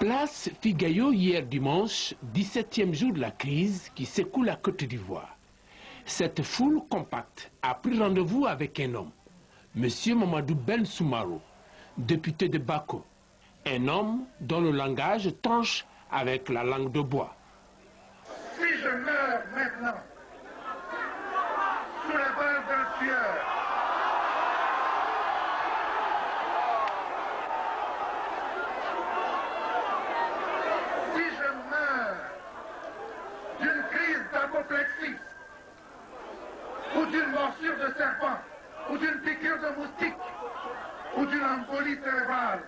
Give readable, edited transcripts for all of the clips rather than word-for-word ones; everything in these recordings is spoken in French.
Place Figayo hier dimanche, 17e jour de la crise qui secoue la Côte d'Ivoire. Cette foule compacte a pris rendez-vous avec un homme, M. Mamadou Ben Soumaro, député de Bako. Un homme dont le langage tranche avec la langue de bois. Si je meurs maintenant, sous la balle d'un tueur, si je meurs d'une crise d'apoplexie, ou d'une morsure de serpent, ou d'une piqûre de moustique, ou d'une embolie cérébrale,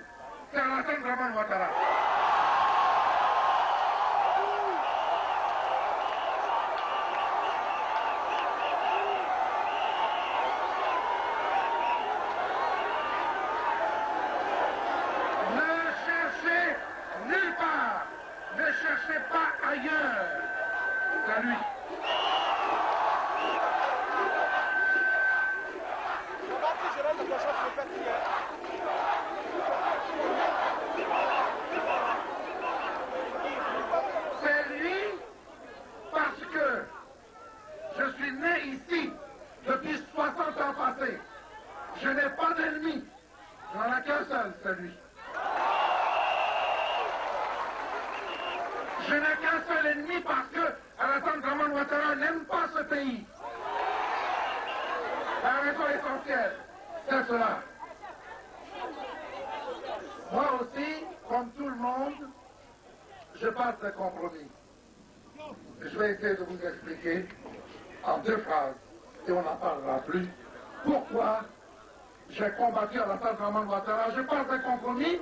c'est Alassane Dramane Ouattara. C'est lui parce que je suis né ici depuis 60 ans passés. Je n'ai pas d'ennemi. Je n'en ai qu'un seul, c'est lui. Je n'ai qu'un seul ennemi parce que Alassane Dramane Ouattara n'aime pas ce pays. La raison essentielle, c'est cela. Moi aussi, comme tout le monde, je passe des compromis. Je vais essayer de vous expliquer en 2 phrases, et on n'en parlera plus, pourquoi j'ai combattu Alassane Dramane Ouattara. Je passe des compromis,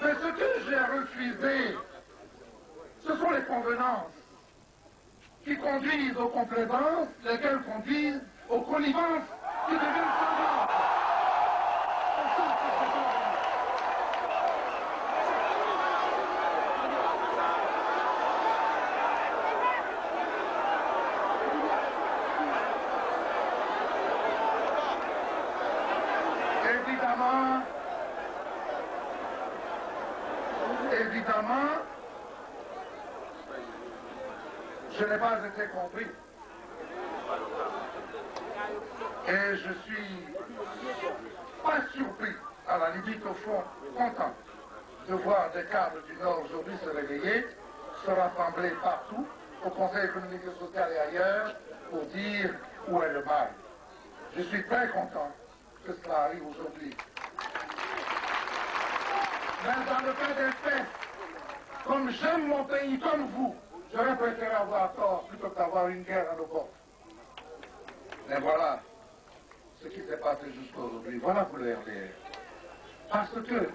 mais ce que j'ai refusé, ce sont les convenances qui conduisent aux complaisances, lesquelles conduisent aux connivences qui deviennent semblables. Évidemment, je n'ai pas été compris. Et je suis pas surpris, à la limite au fond, content de voir des cadres du Nord aujourd'hui se réveiller, se rassembler partout, au Conseil économique et social et ailleurs, pour dire où est le mal. Je suis très content que cela arrive aujourd'hui. Mais dans le cas des faits, comme j'aime mon pays comme vous, j'aurais préféré avoir tort plutôt que d'avoir une guerre à nos portes. Mais voilà ce qui s'est passé jusqu'aujourd'hui. Voilà pour le RDR. Parce que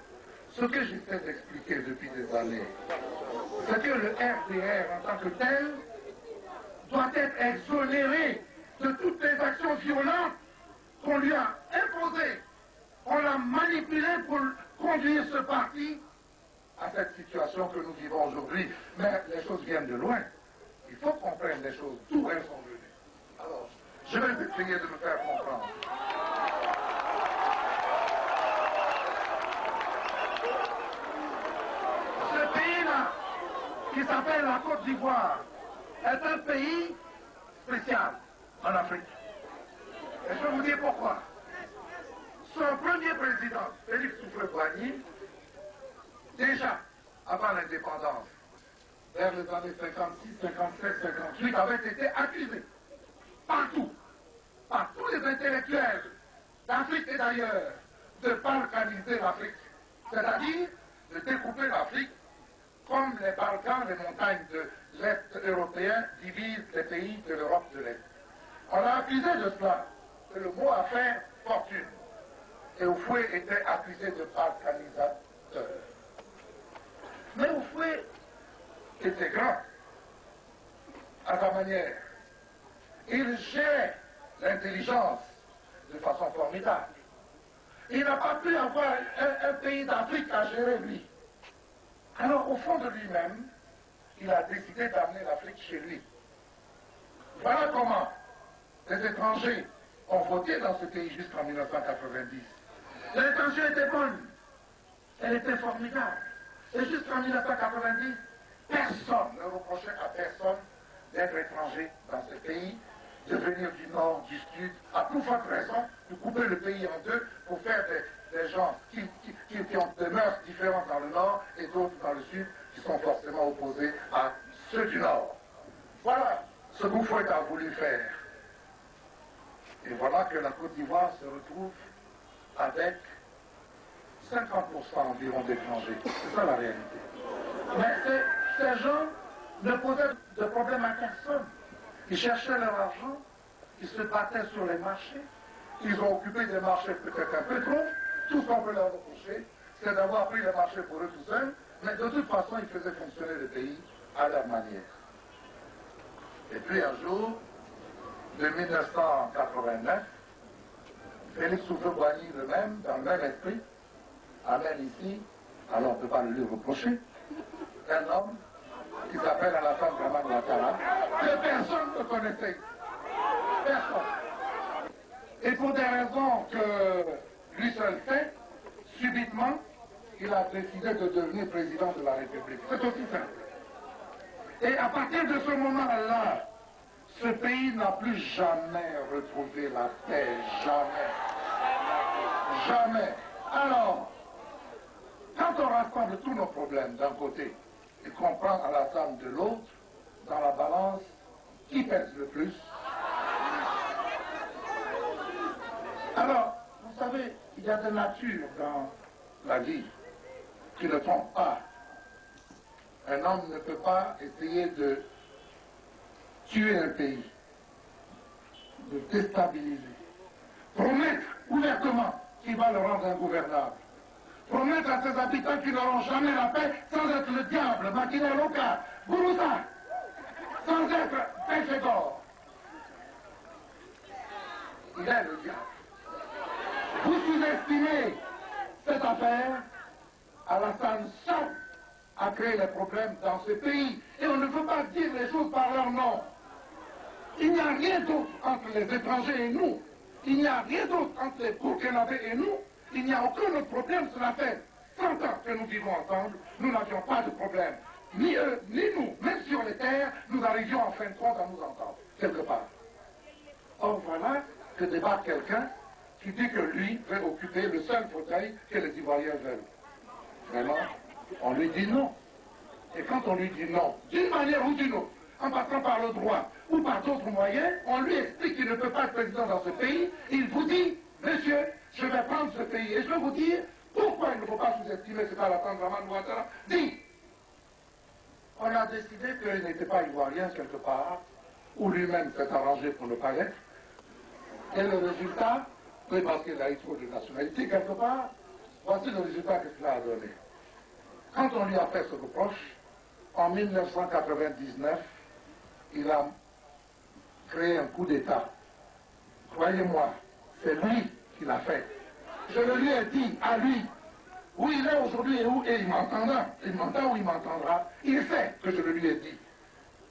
ce que j'essaie d'expliquer depuis des années, c'est que le RDR en tant que tel doit être exonéré de toutes les actions violentes qu'on lui a imposées. On l'a manipulé pour conduire ce parti à cette situation que nous vivons aujourd'hui. Mais les choses viennent de loin. Il faut qu'on prenne les choses d'où elles sont venues. Alors, je vais essayer de me faire comprendre. Ce pays-là, qui s'appelle la Côte d'Ivoire, est un pays spécial en Afrique. Et je vais vous dire pourquoi. Son premier président, Félix Houphouët-Boigny, déjà avant l'indépendance, vers les années 56, 57, 58, avait été accusé partout, par tous les intellectuels d'Afrique et d'ailleurs, de balkaniser l'Afrique, c'est-à-dire de découper l'Afrique comme les Balkans, les montagnes de l'Est européen divisent les pays de l'Europe de l'Est. On l'a accusé de cela, que le mot a fait fortune. Et Houphouët était accusé de balkanisateur. Mais Houphouët était grand à sa manière. Il gère l'intelligence de façon formidable. Il n'a pas pu avoir un pays d'Afrique à gérer lui. Alors au fond de lui-même, il a décidé d'amener l'Afrique chez lui. Voilà comment les étrangers ont voté dans ce pays jusqu'en 1990. L'intention était bonne, elle était formidable. Et jusqu'en 1990, personne ne reprochait à personne d'être étranger dans ce pays, de venir du nord, du sud, à plus forte raison, de couper le pays en deux pour faire des gens qui ont des mœurs différentes dans le nord et d'autres dans le sud, qui sont forcément opposés à ceux du nord. Voilà ce que Houphouët a voulu faire. Et voilà que la Côte d'Ivoire se retrouve avec 50% environ d'étrangers. C'est ça la réalité. Mais ces gens ne posaient de problème à personne. Ils cherchaient leur argent, ils se battaient sur les marchés, ils ont occupé des marchés peut-être un peu trop. Tout ce qu'on peut leur reprocher, c'est d'avoir pris les marchés pour eux tout seuls, mais de toute façon, ils faisaient fonctionner le pays à leur manière. Et puis un jour, de 1989, Félix Houphouët-Boigny lui-même, dans le même esprit, amène ici, alors on ne peut pas le lui reprocher, un homme qui s'appelle Alassane Dramane Ouattara, que personne ne connaissait. Personne. Et pour des raisons que lui seul sait, subitement, il a décidé de devenir président de la République. C'est aussi simple. Et à partir de ce moment-là, ce pays n'a plus jamais retrouvé la paix. Jamais. Jamais. Alors, quand on rassemble tous nos problèmes d'un côté et qu'on prend Alassane de l'autre, dans la balance, qui pèse le plus? Alors, vous savez, il y a des natures dans la vie qui ne trompent pas. Un homme ne peut pas essayer de tuer un pays, de déstabiliser, promettre ouvertement qu'il va le rendre ingouvernable, promettre à ses habitants qu'ils n'auront jamais la paix sans être le diable, Makina Loka, Gourouza, sans être Belphégor. Il est le diable. Vous sous-estimez cette affaire, Alassane seul a créé les problèmes dans ce pays. Et on ne peut pas dire les choses par leur nom. Il n'y a rien d'autre entre les étrangers et nous. Il n'y a rien d'autre entre les Burkinabés et nous. Il n'y a aucun autre problème. Cela fait 100 ans que nous vivons ensemble. Nous n'avions pas de problème. Ni eux, ni nous. Même sur les terres, nous arrivions en fin de compte à nous entendre, quelque part. Or voilà que débarque quelqu'un qui dit que lui veut occuper le seul fauteuil que les Ivoiriens veulent. Vraiment, on lui dit non. Et quand on lui dit non, d'une manière ou d'une autre, en passant par le droit ou par d'autres moyens, on lui explique qu'il ne peut pas être président dans ce pays. Il vous dit, monsieur, je vais prendre ce pays. Et je vais vous dire pourquoi il ne faut pas sous-estimer ce qu'Alassane Dramane Ouattara dit. On a décidé qu'il n'était pas ivoirien quelque part, ou lui-même s'est arrangé pour ne pas l'être. Et le résultat, oui, parce qu'il a eu trop de nationalité quelque part, voici le résultat que cela a donné. Quand on lui a fait ce reproche, en 1999, il a créé un coup d'État. Croyez-moi, c'est lui qui l'a fait. Je le lui ai dit à lui, où il est aujourd'hui et il m'entendra. Il m'entend ou il m'entendra. Il sait que je le lui ai dit.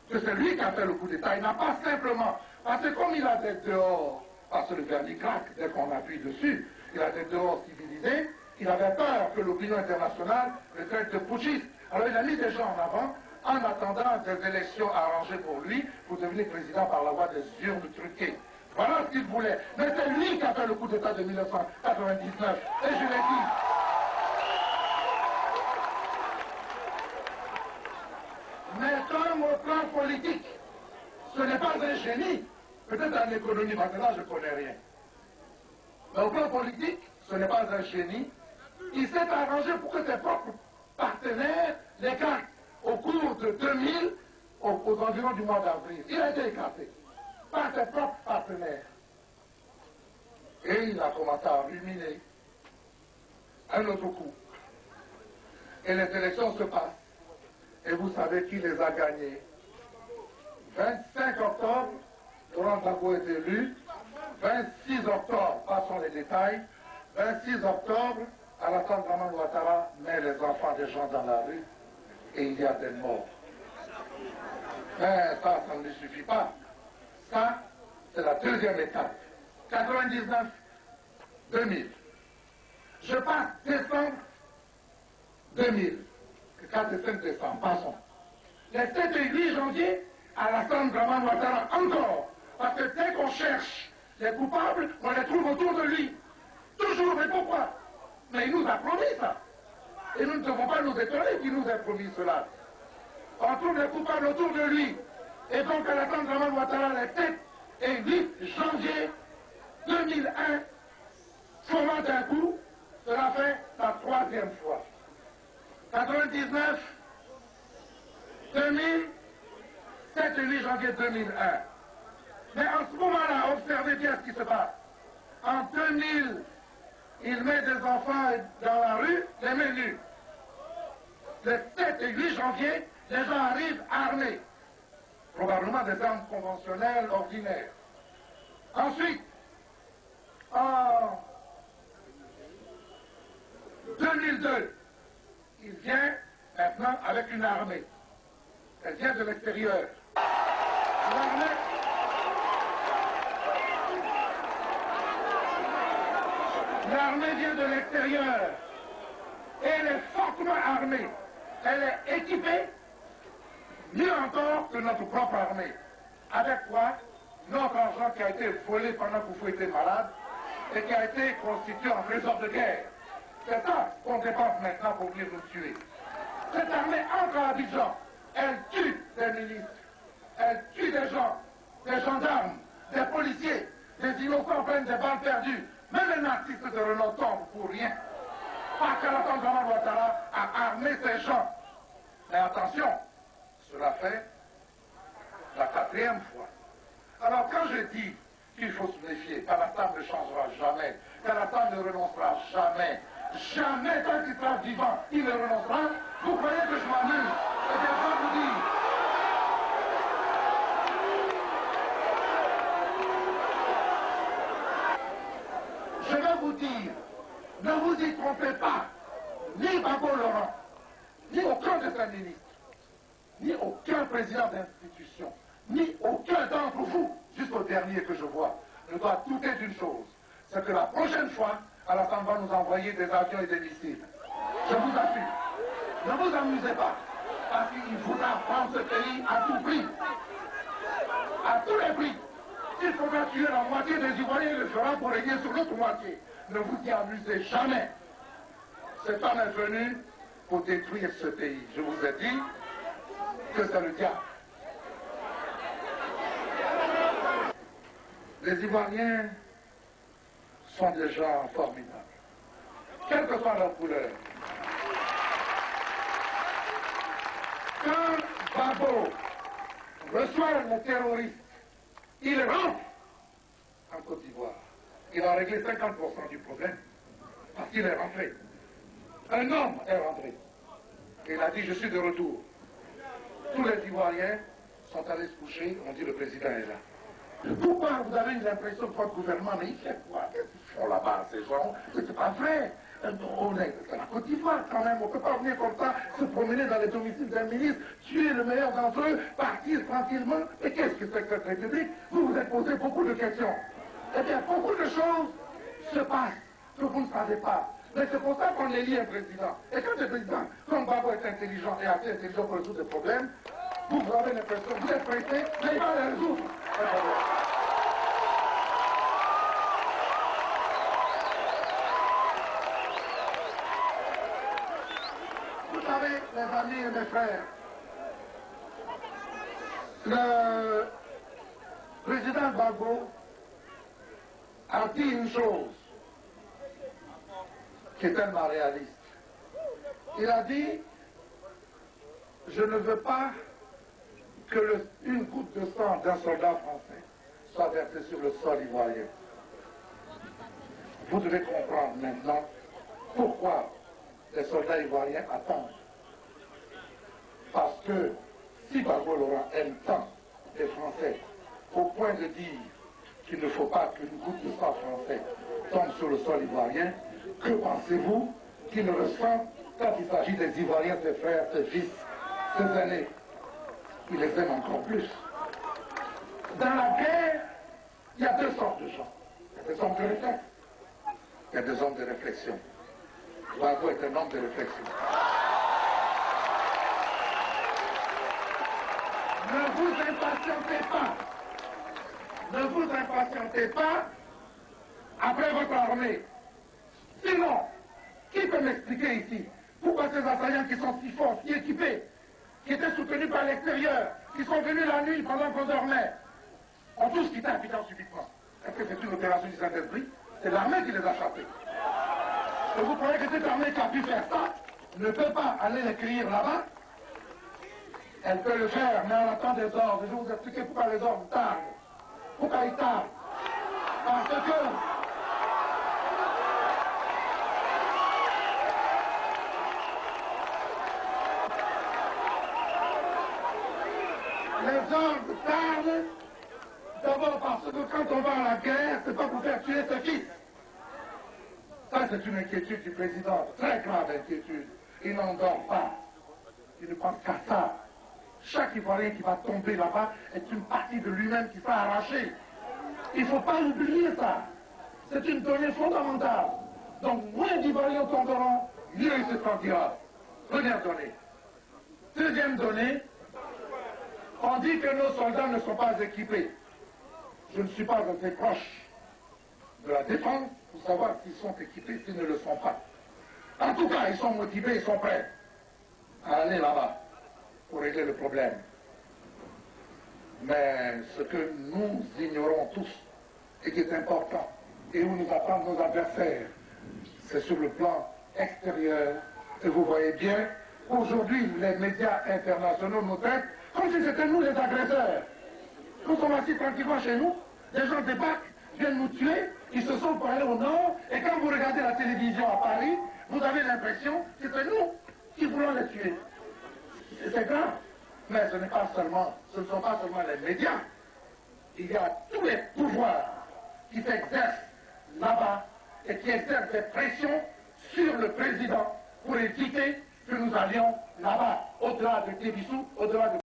Que c'est lui qui a fait le coup d'État. Il n'a pas simplement, parce que comme il a des dehors, parce que le vernis craque dès qu'on appuie dessus, il a des dehors civilisés, il avait peur que l'opinion internationale le traite de putschiste. Alors il a mis des gens en avant, en attendant des élections arrangées pour lui, pour devenir président par la voie des urnes truquées. Voilà ce qu'il voulait. Mais c'est lui qui a fait le coup d'État de 1999. Et je l'ai dit. Mais comme au plan politique, ce n'est pas un génie. Peut-être en économie, maintenant je ne connais rien. Mais au plan politique, ce n'est pas un génie. Il s'est arrangé pour que ses propres partenaires l'écartent au cours de 2000, aux environs du mois d'avril. Il a été écarté par ses propres partenaires. Et il a commencé à ruminer un autre coup. Et les élections se passent. Et vous savez qui les a gagnées. 25 octobre, Laurent Gbagbo est élu. 26 octobre, passons les détails. 26 octobre, Alassane Dramane Ouattara met les enfants des gens dans la rue et il y a des morts. Mais ça ne lui suffit pas. Ça, c'est la deuxième étape. 99, 2000. Je passe décembre 2000. 4 et 5 décembre, passons. Les 7 et 8 janvier, Alassane Draman Ouattara encore. Parce que dès qu'on cherche les coupables, on les trouve autour de lui. Toujours, mais pourquoi? Mais il nous a promis ça. Et nous ne devons pas nous étonner qu'il nous ait promis cela. On trouve les coupables autour de lui. Et donc Alassane Draman Ouattara, les 7 et 8 janvier 2001, formant un coup, cela fait la 3e fois. 99, 2000, 7 et 8 janvier 2001. Mais en ce moment-là, observez bien ce qui se passe. En 2000, il met des enfants dans la rue, les mains nues. Le 7 et 8 janvier, les gens arrivent armés. Probablement des armes conventionnelles ordinaires. Ensuite, en 2002, il vient maintenant avec une armée. Elle vient de l'extérieur. L'armée vient de l'extérieur. Et elle est fortement armée. Elle est équipée, mieux encore que notre propre armée. Avec quoi? Notre argent qui a été volé pendant que vous étiez malade et qui a été constitué en trésor de guerre. C'est ça qu'on dépense maintenant pour venir nous tuer. Cette armée entre à Abidjan. Elle tue des ministres. Elle tue des gens, des gendarmes, des policiers, des innocents prennent des balles perdues. Même les narcisses de Renault tombent pour rien. Parce qu'Alassane Draman Ouattara a armé ces gens. Mais attention, cela fait la 4e fois. Alors quand je dis qu'il faut se méfier, qu'Alassane ne changera jamais, qu'Alassane ne renoncera jamais, jamais tant qu'il sera vivant, il ne renoncera, vous croyez que je m'amuse? Eh bien, je vous dis. Je vais vous dire, ne vous y trompez pas, ni Babo Laurent, ni aucun de ses ministres, ni aucun président d'institution, ni aucun d'entre vous, jusqu'au dernier que je vois, ne doit douter d'une chose, c'est que la prochaine fois, Alassane va nous envoyer des avions et des missiles. Je vous assure, ne vous amusez pas, parce qu'il voudra prendre ce pays à tout prix, à tous les prix. S'il faudra tuer la moitié des Ivoiriens, il le fera pour régner sur l'autre moitié. Ne vous y amusez jamais. Cet homme est venu pour détruire ce pays. Je vous ai dit que c'est le diable. Les Ivoiriens sont des gens formidables, quelle que soit leur couleur. Quand Babo reçoit les terroristes, il rentre en Côte d'Ivoire. Il a réglé 50% du problème parce qu'il est rentré. Un homme est rentré. Et il a dit, je suis de retour. Tous les Ivoiriens sont allés se coucher, on dit le président est là. Pourquoi vous avez l'impression que votre gouvernement, mais il fait quoi? Qu'est-ce qu'ils font là-bas, ces gens? C'est pas vrai. On est la Côte d'Ivoire quand même, on ne peut pas venir comme ça, se promener dans les domiciles d'un ministre, tuer le meilleur d'entre eux, partir tranquillement. Et qu'est-ce que c'est que cette République? Vous vous êtes posé beaucoup de questions. Eh bien, beaucoup de choses se passent que vous ne savez pas. Mais c'est pour ça qu'on élit un président. Et quand le président, comme Babo est intelligent et assez intelligent pour résoudre des problèmes, vous avez l'impression, vous êtes pressé, mais il va les résoudre. Vous savez, les amis et mes frères, le président Gbagbo a dit une chose qui est tellement réaliste. Il a dit, je ne veux pas que une goutte de sang d'un soldat français soit versée sur le sol ivoirien. Vous devez comprendre maintenant pourquoi les soldats ivoiriens attendent. Parce que si Gbagbo Laurent aime tant les Français au point de dire qu'il ne faut pas qu'une goutte de sang français tombe sur le sol ivoirien, que pensez-vous qu'il ressent quand il s'agit des Ivoiriens, ses frères, ses fils, ses aînés? Il les aime encore plus. Dans la guerre, il y a deux sortes de gens. Il y a des hommes de réflexe. Il y a des hommes de réflexion. Gbagbo est un homme de réflexion. Ne vous impatientez pas. Ne vous impatientez pas après votre armée. Sinon, qui peut m'expliquer ici pourquoi ces assaillants qui sont si forts, si équipés, qui étaient soutenus par l'extérieur, qui sont venus la nuit pendant qu'on dormait, ont tous quitté Abidjan subitement? Est-ce que c'est une opération du Saint-Esprit? C'est l'armée qui les a chassés. Et vous croyez que cette armée qui a pu faire ça ne peut pas aller les cueillir là-bas? Elle peut le faire, mais en attendant des ordres. Je vais vous expliquer pourquoi les ordres tardent. Pourquoi ils tardent? Parce que les ordres tardent d'abord parce que quand on va à la guerre, c'est pas pour faire tuer ses fils. Ça, c'est une inquiétude du président, très grave inquiétude. Il n'en dort pas. Il ne pense qu'à ça. Chaque Ivoirien qui va tomber là-bas est une partie de lui-même qui sera arrachée. Il ne faut pas oublier ça. C'est une donnée fondamentale. Donc, moins d'Ivoiriens tomberont, mieux il se sentira. Première donnée. Deuxième donnée, on dit que nos soldats ne sont pas équipés. Je ne suis pas assez proche de la défense pour savoir s'ils sont équipés, s'ils ne le sont pas. En tout cas, ils sont motivés, ils sont prêts à aller là-bas pour régler le problème. Mais ce que nous ignorons tous et qui est important, et où nous attendent nos adversaires, c'est sur le plan extérieur. Et vous voyez bien, aujourd'hui, les médias internationaux nous traitent comme si c'était nous les agresseurs. Nous sommes assis tranquillement chez nous, des gens débarquent, viennent nous tuer, ils se sauvent pour aller au nord, et quand vous regardez la télévision à Paris, vous avez l'impression que c'est nous qui voulons les tuer. C'est grave. Mais ce ne sont pas seulement les médias. Il y a tous les pouvoirs qui s'exercent là-bas et qui exercent des pressions sur le président pour éviter que nous allions là-bas, au-delà de Tébissou, au-delà de